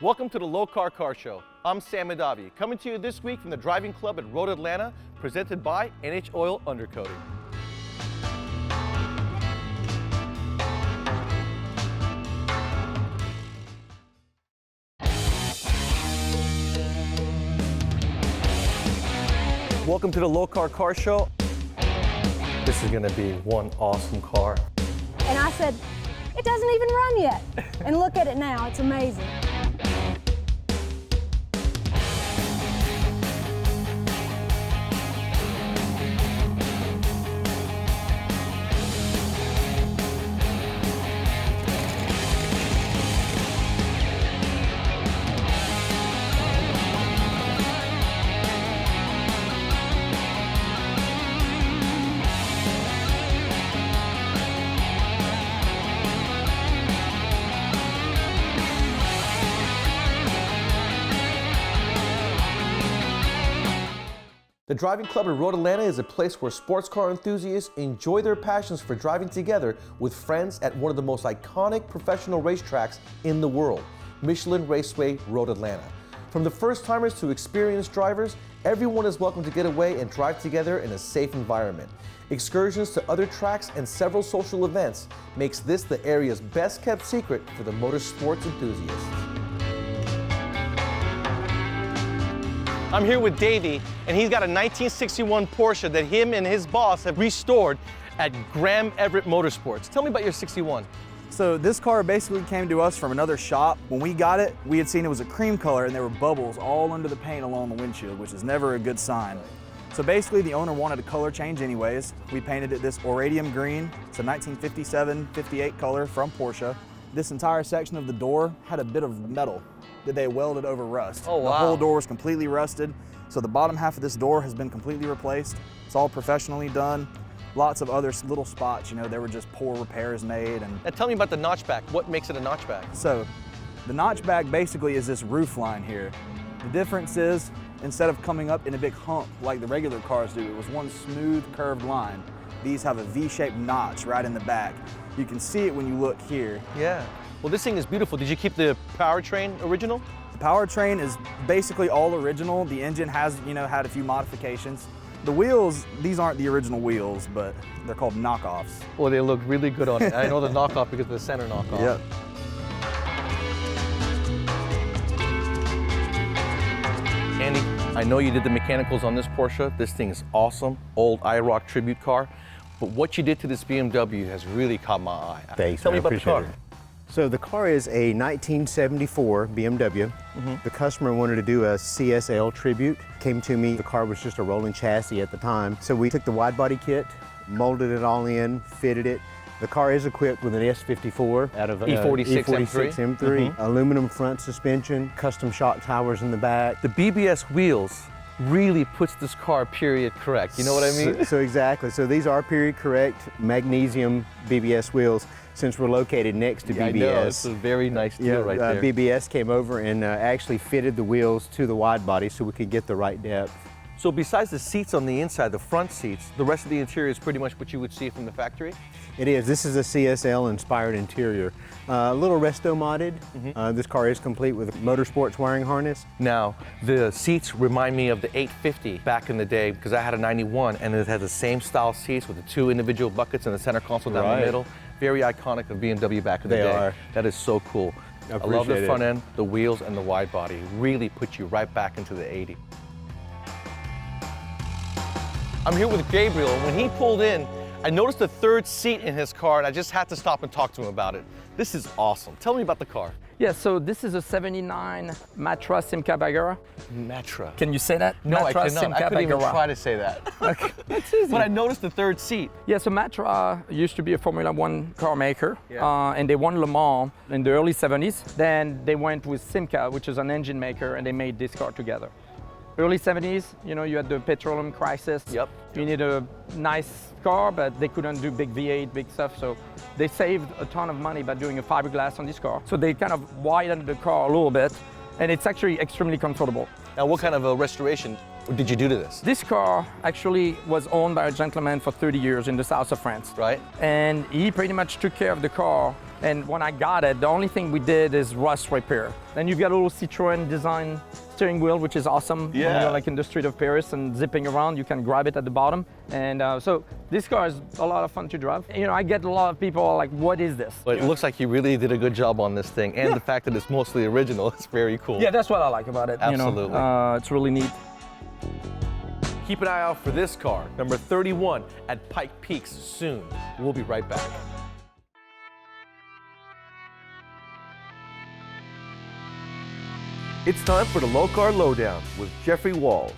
Welcome to the Lokar Car Show. I'm Sam Madavi, coming to you this week from the Driving Club at Road Atlanta, presented by NH Oil Undercoating. Welcome to the Lokar Car Show. This is gonna be one awesome car. And I said, it doesn't even run yet. And look at it now, it's amazing. The Driving Club at Road Atlanta is a place where sports car enthusiasts enjoy their passions for driving together with friends at one of the most iconic professional racetracks in the world, Michelin Raceway Road Atlanta. From the first-timers to experienced drivers, everyone is welcome to get away and drive together in a safe environment. Excursions to other tracks and several social events makes this the area's best-kept secret for the motorsports enthusiasts. I'm here with Davey, and he's got a 1961 Porsche that him and his boss have restored at Graham Everett Motorsports. Tell me about your 61. So this car basically came to us from another shop. When we got it, we had seen it was a cream color and there were bubbles all under the paint along the windshield, which is never a good sign. So basically the owner wanted a color change anyways. We painted it this Oradium green. It's a 1957-58 color from Porsche. This entire section of the door had a bit of metal that they welded over rust. Oh, wow. The whole door was completely rusted. So the bottom half of this door has been completely replaced. It's all professionally done. Lots of other little spots, you know, there were just poor repairs made. And Now tell me about the notchback. What makes it a notchback? so the notchback basically is this roof line here. The difference is, instead of coming up in a big hump like the regular cars do, it was one smooth curved line. These have a V-shaped notch right in the back. You can see it when you look here. Yeah. Well, this thing is beautiful. Did you keep the powertrain original? The powertrain is basically all original. The engine has, had a few modifications. The wheels, these aren't the original wheels, but they're called knockoffs. Well, they look really good on it. I know the knockoff because of the center knockoff. Yep. Andy, I know you did the mechanicals on this Porsche. This thing is awesome, old IROC tribute car. But what you did to this BMW has really caught my eye. Thanks, Tell me man, about the car. appreciate it. So the car is a 1974 BMW. The customer wanted to do a CSL tribute. Came to me, the car was just a rolling chassis at the time. So we took the wide body kit, molded it all in, fitted it. The car is equipped with an S54 out of E46 E46 M3, aluminum front suspension, custom shock towers in the back. The BBS wheels really puts this car period correct. You know what I mean? So exactly. So these are period correct magnesium BBS wheels. Since we're located next to BBS. I know, it's a very nice deal right there. BBS came over and actually fitted the wheels to the wide body so we could get the right depth. So besides the seats on the inside, the front seats, the rest of the interior is pretty much what you would see from the factory? It is. This is a CSL inspired interior. A little resto modded. This car is complete with a motorsports wiring harness. Now, the seats remind me of the 850 back in the day because I had a 91 and it had the same style seats with the two individual buckets and the center console down the middle. Very iconic of BMW back in the day. They are. That is so cool. I love the front end, the wheels, and the wide body. Really put you right back into the 80s. I'm here with Gabriel. When he pulled in, I noticed a third seat in his car and I just had to stop and talk to him about it. This is awesome. Tell me about the car. Yeah, so this is a 79 Matra Simca Bagheera. Matra. Can you say that? No, I Matra cannot. I couldn't even try to say that. Okay, that's easy. But I noticed the third seat. Yeah, so Matra used to be a Formula One car maker, and they won Le Mans in the early 70s. Then they went with Simca, which is an engine maker, and they made this car together. Early 70s, you had the petroleum crisis. Yep. You need a nice car, but they couldn't do big V8, big stuff, so they saved a ton of money by doing a fiberglass on this car. So they kind of widened the car a little bit, and it's actually extremely comfortable. Now, what kind of a restoration did you do to this? This car actually was owned by a gentleman for 30 years in the south of France. Right. And he pretty much took care of the car. And when I got it, the only thing we did is rust repair. Then you've got a little Citroën design steering wheel, which is awesome. Yeah. When you're like in the street of Paris and zipping around, you can grab it at the bottom. And so this car is a lot of fun to drive. You know, I get a lot of people like, what is this? But it looks like you really did a good job on this thing, and the fact that it's mostly original is very cool. Yeah, that's what I like about it. Absolutely. You know, it's really neat. Keep an eye out for this car, number 31 at Pike Peaks soon. We'll be right back. It's time for the Lokar Lowdown with Jeffrey Walls.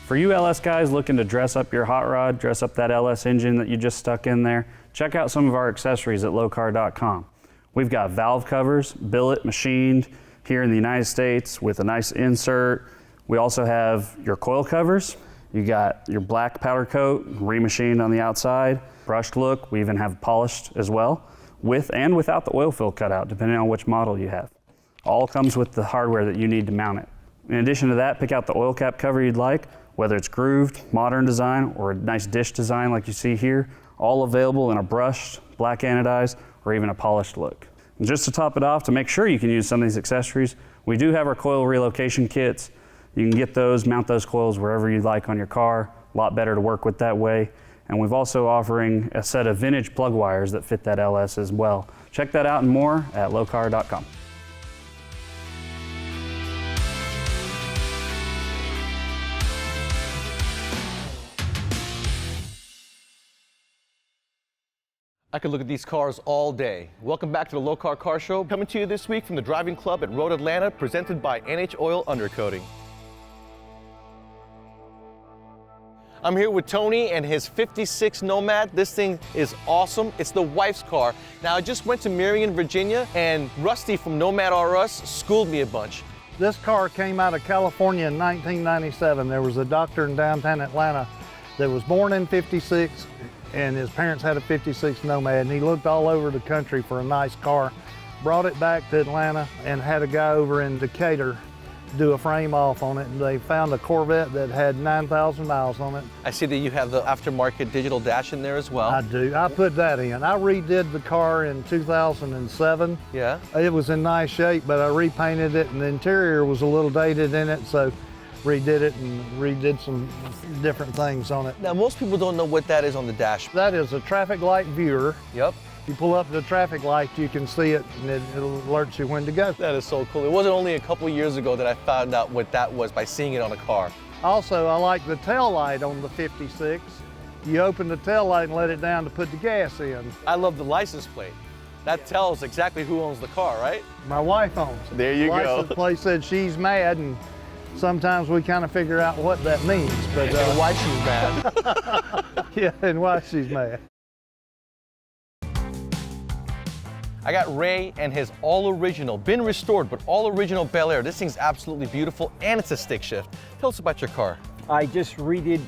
For you LS guys looking to dress up your hot rod, dress up that LS engine that you just stuck in there, check out some of our accessories at lokar.com. We've got valve covers, billet machined here in the United States with a nice insert. We also have your coil covers. You got your black powder coat, remachined on the outside, brushed look. We even have polished as well, with and without the oil fill cutout, depending on which model you have. All comes with the hardware that you need to mount it. In addition to that, pick out the oil cap cover you'd like, whether it's grooved, modern design, or a nice dish design like you see here, all available in a brushed, black anodized, or even a polished look. And just to top it off, to make sure you can use some of these accessories, we do have our coil relocation kits. You can get those, mount those coils wherever you'd like on your car. A lot better to work with that way. And we've also offering a set of vintage plug wires that fit that LS as well. Check that out and more at lokar.com. I could look at these cars all day. Welcome back to the Lokar Car Show, coming to you this week from the Driving Club at Road Atlanta, presented by NH Oil Undercoating. I'm here with Tony and his 56 Nomad. This thing is awesome. It's the wife's car. Now, I just went to Marion, Virginia, and Rusty from Nomad R Us schooled me a bunch. This car came out of California in 1997. There was a doctor in downtown Atlanta that was born in 56, and his parents had a 56 Nomad, and he looked all over the country for a nice car, brought it back to Atlanta, and had a guy over in Decatur do a frame off on it, and they found a Corvette that had 9,000 miles on it. I see that you have the aftermarket digital dash in there as well. I do. I put that in. I redid the car in 2007. Yeah. It was in nice shape, but I repainted it, and the interior was a little dated in it, so redid it and redid some different things on it. Now, most people don't know what that is on the dash. That is a traffic light viewer. Yep. You pull up the traffic light, you can see it, and it alerts you when to go. That is so cool. It wasn't only a couple years ago that I found out what that was by seeing it on a car. Also, I like the tail light on the 56. You open the tail light and let it down to put the gas in. I love the license plate. That tells exactly who owns the car, right? My wife owns it. There you the go. License plate said she's mad, and sometimes we kind of figure out what that means. But And why she's mad. yeah, and why she's mad. I got Ray and his all-original, been restored, but all-original Bel Air. This thing's absolutely beautiful, and it's a stick shift. Tell us about your car. I just redid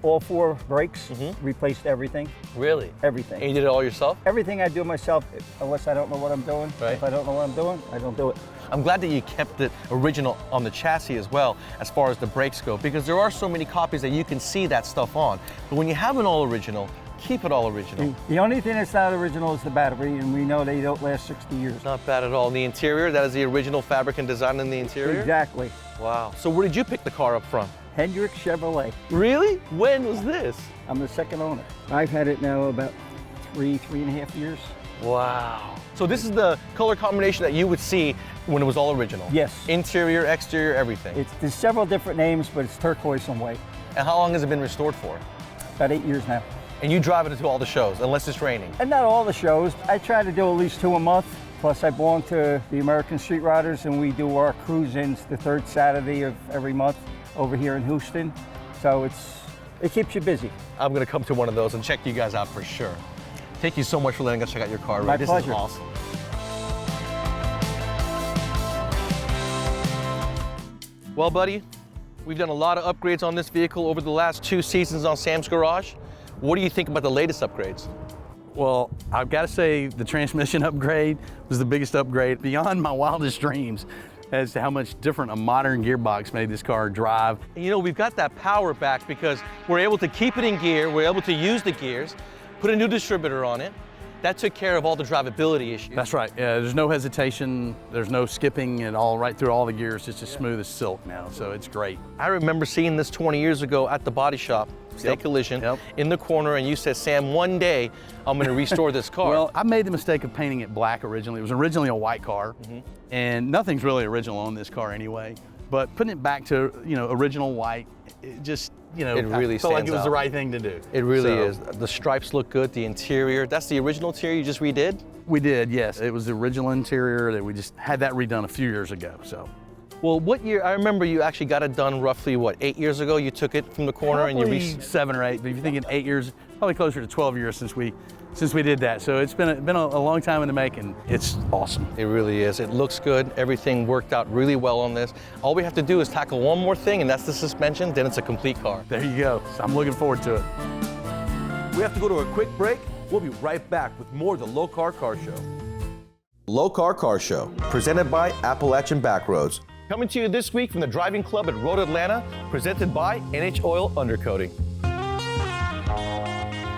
all 4 brakes, replaced everything. Really? Everything. And you did it all yourself? Everything I do myself, unless I don't know what I'm doing. Right. If I don't know what I'm doing, I don't do it. I'm glad that you kept it original on the chassis as well, as far as the brakes go, because there are so many copies that you can see that stuff on. But when you have an all-original, keep it all original. The only thing that's not original is the battery, and we know they don't last 60 years. Not bad at all. And the interior, that is the original fabric and design in the interior? Exactly. Wow. So where did you pick the car up from? Hendrick Chevrolet. Really? When was this? I'm the second owner. I've had it now about 3.5 years. Wow. So this is the color combination that you would see when it was all original? Yes. Interior, exterior, everything. There's several different names, but it's turquoise and white. And how long has it been restored for? About 8 years now. And you drive it to all the shows, unless it's raining? And not all the shows. I try to do at least 2 a month. Plus, I belong to the American Street Riders, and we do our cruise-ins the 3rd Saturday of every month over here in Houston. So it keeps you busy. I'm gonna come to one of those and check you guys out for sure. Thank you so much for letting us check out your car. My This pleasure. is awesome. Well, buddy, we've done a lot of upgrades on this vehicle over the last 2 seasons on Sam's Garage. What do you think about the latest upgrades? Well, I've got to say the transmission upgrade was the biggest upgrade beyond my wildest dreams as to how much different a modern gearbox made this car drive. And you know, we've got that power back because we're able to keep it in gear, we're able to use the gears, put a new distributor on it. That took care of all the drivability issues. That's right. Yeah, there's no hesitation, there's no skipping at all, right through all the gears. It's as smooth as silk now, so it's great. I remember seeing this 20 years ago at the body shop, State Collision, in the corner, and you said, Sam, one day I'm gonna restore this car. Well, I made the mistake of painting it black originally. It was originally a white car, and nothing's really original on this car anyway. But putting it back to, you know, original white, it just, you know, it really I felt like it was out. the right thing to do. It really is. The stripes look good, the interior. That's the original interior you just redid? We did, yes. It was the original interior that we just had that redone a few years ago, so. Well, what year? I remember you actually got it done roughly, what, 8 years ago? You took it from the corner Probably and you 7 or 8, but if you're thinking 8 years, probably closer to 12 years since we did that. So it's been a long time in the making. It's awesome. It really is. It looks good. Everything worked out really well on this. All we have to do is tackle one more thing, and that's the suspension. Then it's a complete car. There you go. So I'm looking forward to it. We have to go to a quick break. We'll be right back with more of the Lokar Car Show. Lokar Car Show, presented by Appalachian Backroads. Coming to you this week from the Driving Club at Road Atlanta, presented by NH Oil Undercoating.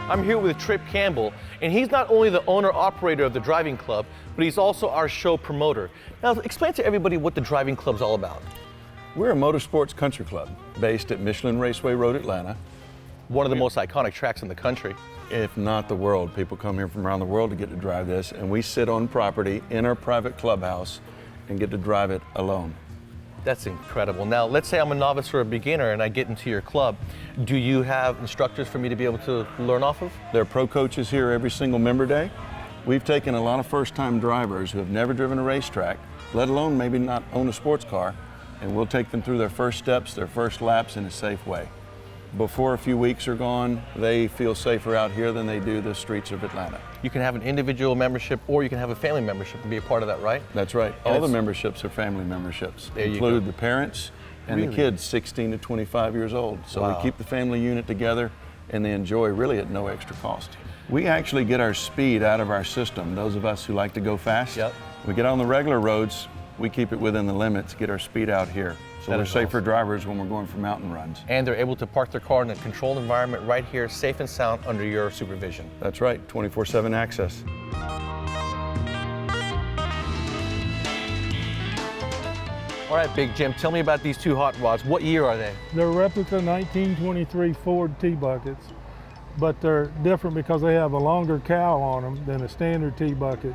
I'm here with Trip Campbell, and he's not only the owner-operator of the Driving Club, but he's also our show promoter. Now, explain to everybody what the Driving Club's all about. We're a motorsports country club based at Michelin Raceway Road, Atlanta. One of the most iconic tracks in the country. If not the world. People come here from around the world to get to drive this, and we sit on property in our private clubhouse and get to drive it alone. That's incredible. Now, let's say I'm a novice or a beginner and I get into your club. Do you have instructors for me to be able to learn off of? There are pro coaches here every single member day. We've taken a lot of first-time drivers who have never driven a racetrack, let alone maybe not own a sports car, and we'll take them through their first steps, their first laps in a safe way. Before a few weeks are gone, they feel safer out here than they do the streets of Atlanta. You can have an individual membership or you can have a family membership and be a part of that, right? That's right. All the memberships are family memberships. There you include go. the parents and Really? the kids 16 to 25 years old. So Wow. we keep the family unit together and they enjoy really at no extra cost. We actually get our speed out of our system. Those of us who like to go fast, we get on the regular roads, we keep it within the limits, get our speed out here. So That we're is safer awesome. drivers when we're going for mountain runs. And they're able to park their car in a controlled environment right here, safe and sound, under your supervision. That's right, 24/7 access. All right, Big Jim, tell me about these two hot rods. What year are they? They're replica 1923 Ford T-buckets, but they're different because they have a longer cowl on them than a standard T-bucket.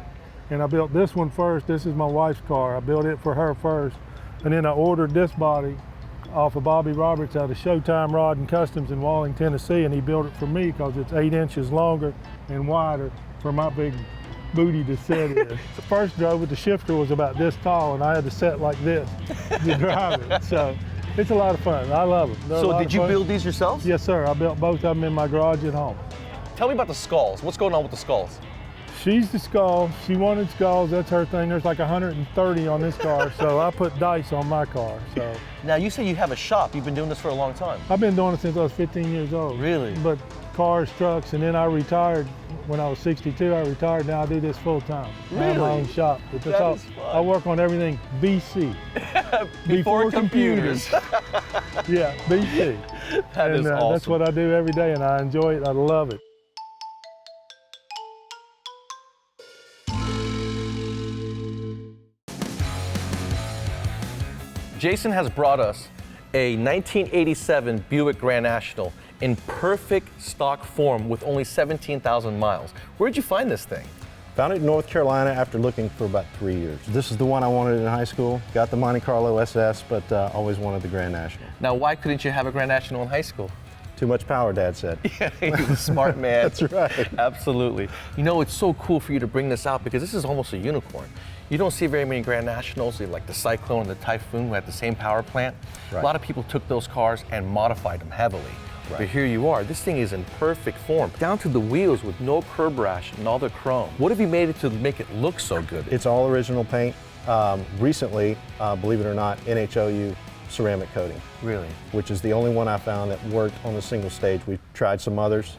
And I built this one first. This is my wife's car. I built it for her first. And then I ordered this body off of Bobby Roberts out of Showtime Rod and Customs in Walling, Tennessee, and he built it for me because it's 8 inches longer and wider for my big booty to sit in. The first drove it, the shifter was about this tall, and I had to set like this to drive it. So it's a lot of fun. I love them. So did you build these yourselves? Yes, sir. I built both of them in my garage at home. Tell me about the skulls. What's going on with the skulls? She's the skull. She wanted skulls. That's her thing. There's like 130 on this car, so I put dice on my car. So now you say you have a shop. You've been doing this for a long time. I've been doing it since I was 15 years old. Really? But cars, trucks, and then I retired when I was 62. I retired. Now I do this full time. I have my own shop. But that's all, is fun. I work on everything BC. Before computers. Yeah, BC. That is awesome. That's what I do every day, and I enjoy it. I love it. Jason has brought us a 1987 Buick Grand National in perfect stock form with only 17,000 miles. Where'd you find this thing? Found it in North Carolina after looking for about 3 years. This is the one I wanted in high school. Got the Monte Carlo SS, but always wanted the Grand National. Now, why couldn't you have a Grand National in high school? Too much power, Dad said. Yeah, he's a smart man. That's right. Absolutely. You know, it's so cool for you to bring this out because this is almost a unicorn. You don't see very many Grand Nationals, like the Cyclone and the Typhoon, who had the same power plant. Right. A lot of people took those cars and modified them heavily. Right. But here you are. This thing is in perfect form, down to the wheels with no curb rash and all the chrome. What have you made it to make it look so good? It's all original paint. Recently, believe it or not, NHOU ceramic coating. Really? Which is the only one I found that worked on the single stage. We tried some others,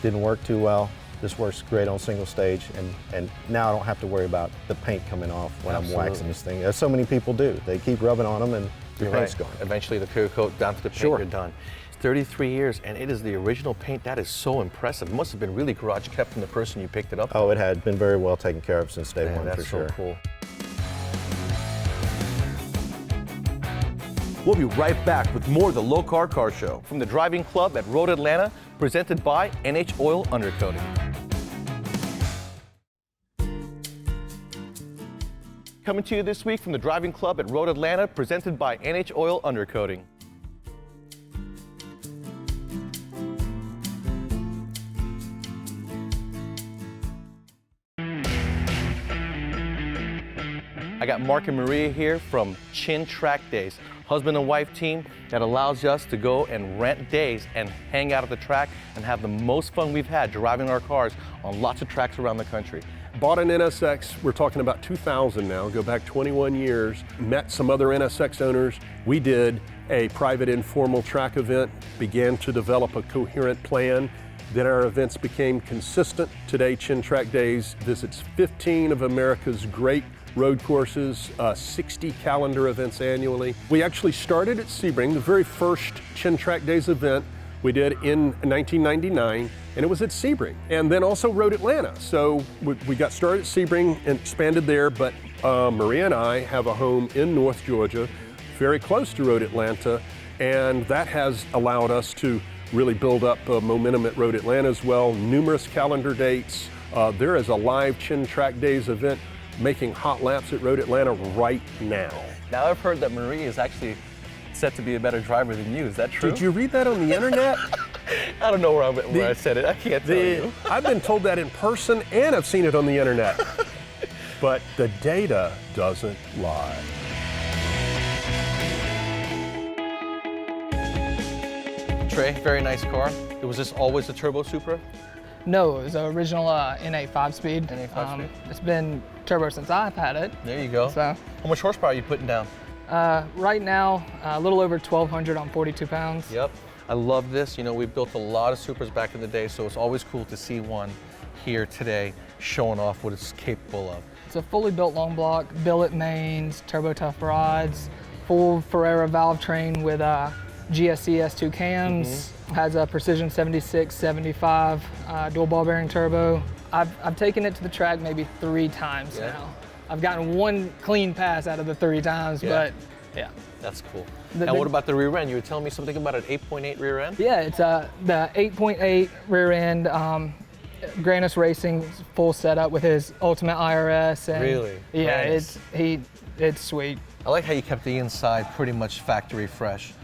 didn't work too well. This works great on single stage, and now I don't have to worry about the paint coming off when I'm waxing this thing, as so many people do. They keep rubbing on them and your paint's gone. Eventually the clear coat down to the paint, you're done. 33 years, and it is the original paint. That is so impressive. It must have been really garage kept from the person you picked it up from. Oh, it had been very well taken care of since day one, for sure. That's so cool. We'll be right back with more of the Lokar Car Show from the Driving Club at Road Atlanta, presented by NH Oil Undercoating. Coming to you this week from the Driving Club at Road Atlanta, presented by NH Oil Undercoating. I got Mark and Maria here from Chin Track Days, husband and wife team that allows us to go and rent days and hang out at the track and have the most fun we've had driving our cars on lots of tracks around the country. Bought an NSX, we're talking about 2000 now, go back 21 years, met some other NSX owners. We did a private informal track event, began to develop a coherent plan. Then our events became consistent. Today, Chin Track Days visits 15 of America's great road courses, 60 calendar events annually. We actually started at Sebring, the very first Chin Track Days event we did in 1999, and it was at Sebring. And then also Road Atlanta. So we got started at Sebring and expanded there, but Maria and I have a home in North Georgia, very close to Road Atlanta, and that has allowed us to really build up momentum at Road Atlanta as well. Numerous calendar dates. There is a live Chin Track Days event making hot laps at Road Atlanta right now. Now I've heard that Marie is actually set to be a better driver than you. Is that true? Did you read that on the internet? I don't know where I said it. I can't tell you. I've been told that in person and I've seen it on the internet. But the data doesn't lie. Trey, very nice car. Was this always a turbo Supra? No, it was an original NA 5-speed. NA 5-speed. It's been turbo since I've had it. There you go. So, how much horsepower are you putting down? Right now, a little over 1,200 on 42 pounds. Yep. I love this. You know, we built a lot of Supras back in the day, so it's always cool to see one here today showing off what it's capable of. It's a fully built long block, billet mains, turbo tough rods, full Ferrera valve train with GSC S2 cams, has a Precision 76, 75 dual ball bearing turbo. I've taken it to the track maybe 3 times now. I've gotten 1 clean pass out of the 3 times, but yeah. That's cool. Now what about the rear end? You were telling me something about an 8.8 rear end? Yeah, it's the 8.8 rear end, Granis Racing full setup with his Ultimate IRS. And really? Yeah, nice. it's sweet. I like how you kept the inside pretty much factory fresh.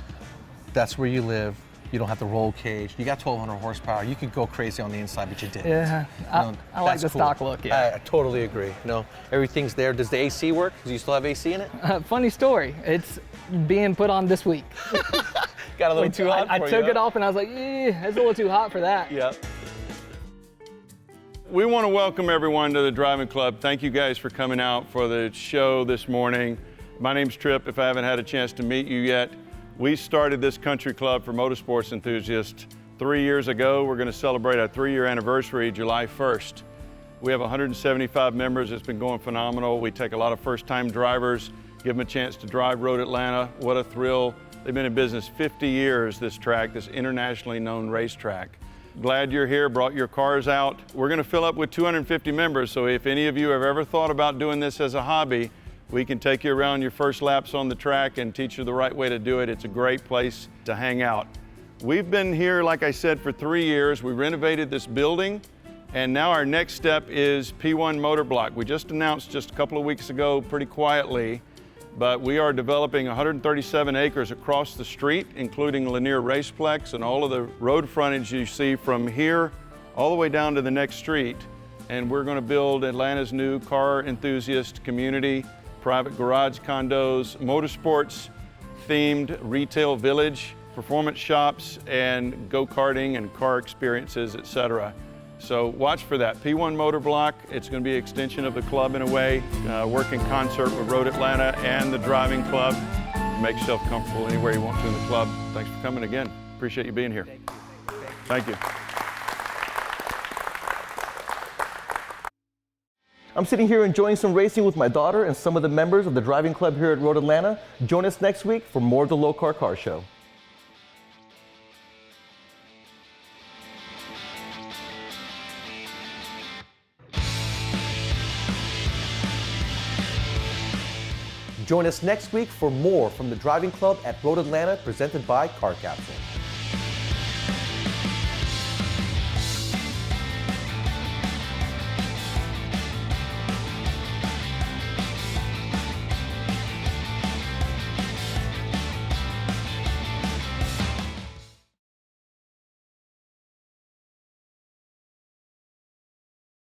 That's where you live. You don't have to roll cage. You got 1,200 horsepower. You could go crazy on the inside, but you didn't. Yeah, I like the stock look, yeah. I totally agree. You know, everything's there. Does the AC work? Do you still have AC in it? Funny story. It's being put on this week. Got a little too hot for you. I took it off and I was like, it's a little too hot for that. Yeah. We want to welcome everyone to the Driving Club. Thank you guys for coming out for the show this morning. My name's Tripp, if I haven't had a chance to meet you yet. We started this country club for motorsports enthusiasts 3 years ago. We're going to celebrate our 3-year anniversary July 1st. We have 175 members. It's been going phenomenal. We take a lot of first-time drivers, give them a chance to drive Road Atlanta. What a thrill. They've been in business 50 years, this track, this internationally known racetrack. Glad you're here, brought your cars out. We're going to fill up with 250 members, so if any of you have ever thought about doing this as a hobby, we can take you around your first laps on the track and teach you the right way to do it. It's a great place to hang out. We've been here, like I said, for 3 years. We renovated this building, and now our next step is P1 Motor Block. We just announced just a couple of weeks ago, pretty quietly, but we are developing 137 acres across the street, including Lanier Raceplex and all of the road frontage you see from here all the way down to the next street. And we're going to build Atlanta's new car enthusiast community, private garage condos, motorsports themed retail village, performance shops, and go-karting and car experiences, etc. So watch for that. P1 Motor Block, it's going to be an extension of the club in a way, work in concert with Road Atlanta and the Driving Club. Make yourself comfortable anywhere you want to in the club. Thanks for coming again. Appreciate you being here. Thank you. I'm sitting here enjoying some racing with my daughter and some of the members of the driving club here at Road Atlanta. Join us next week for more of the Lokar Car Show. Join us next week for more from the driving club at Road Atlanta, presented by Car Capsule.